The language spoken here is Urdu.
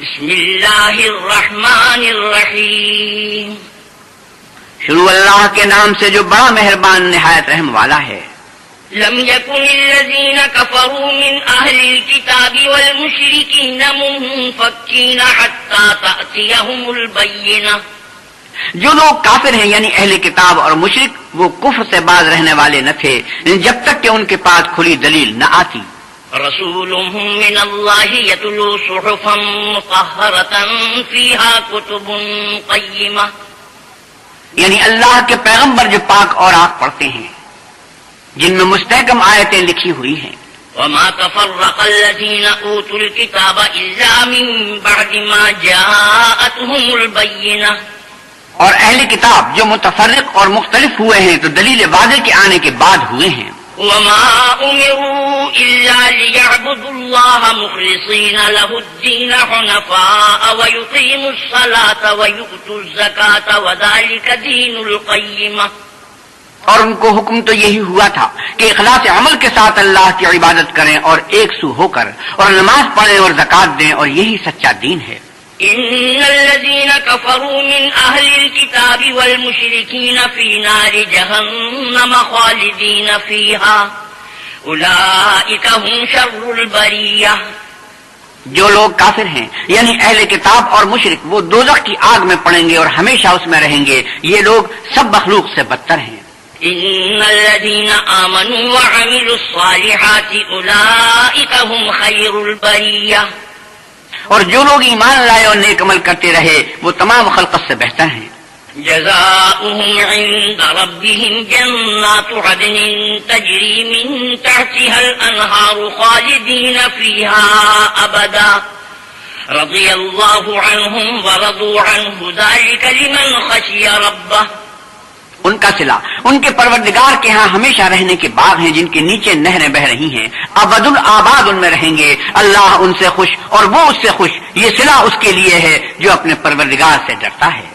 بسم اللہ الرحمن الرحیم، شروع اللہ کے نام سے جو بڑا مہربان نہایت رحم والا ہے۔ لم يكن الذين كفروا من أهل الكتاب والمشركين منفكين حتى تأتيهم البينة۔ جو لوگ کافر ہیں یعنی اہل کتاب اور مشرک وہ کفر سے باز رہنے والے نہ تھے جب تک کہ ان کے پاس کھلی دلیل نہ آتی۔ رسول من اللہ یتلو صحفا مطہرة فیہا کتب قیمہ، یعنی اللہ کے پیغمبر جو پاک اور آگ پڑھتے ہیں جن میں مستحکم آیتیں لکھی ہوئی ہیں۔ وما تفرق الذين اوتوا الكتاب الا من بعد ما جاءتهم البينة، اور اہل کتاب جو متفرق اور مختلف ہوئے ہیں تو دلیل واضح کے آنے کے بعد ہوئے ہیں۔ وما امروا الا ليعبدوا الله مخلصين له الدين حنفاء ويقيموا الصلاة ويؤتوا الزكاة وذلك دين القيمة، اور ان کو حکم تو یہی ہوا تھا کہ اخلاص عمل کے ساتھ اللہ کی عبادت کریں اور ایک سو ہو کر اور نماز پڑھیں اور زکوٰۃ دیں، اور یہی سچا دین ہے۔ ان الذين كفروا من اهل الكتاب والمشركين في نار جهنم خالدين فيها اولئك هم شر البرية۔ جو لوگ کافر ہیں یعنی اہل کتاب اور مشرک وہ دوزخ کی آگ میں پڑیں گے اور ہمیشہ اس میں رہیں گے، یہ لوگ سب مخلوق سے بدتر ہیں۔ ان الذين آمنوا وعملوا الصالحات اولئك هم خير البرية، اور جو لوگ ایمان لائے اور نیک عمل کرتے رہے وہ تمام خلقت سے بہتر ہیں۔ جزاؤهم عند ربهم جنات عدن تجري من تحتها الأنهار خالدين فيها أبدا رضي الله عنهم ورضوا عنه ذلك لمن خشي ربه۔ ان کا صلہ ان کے پروردگار کے ہاں ہمیشہ رہنے کے باغ ہیں جن کے نیچے نہریں بہ رہی ہیں، ابد الآباد ان میں رہیں گے، اللہ ان سے خوش اور وہ اس سے خوش، یہ صلہ اس کے لیے ہے جو اپنے پروردگار سے ڈرتا ہے۔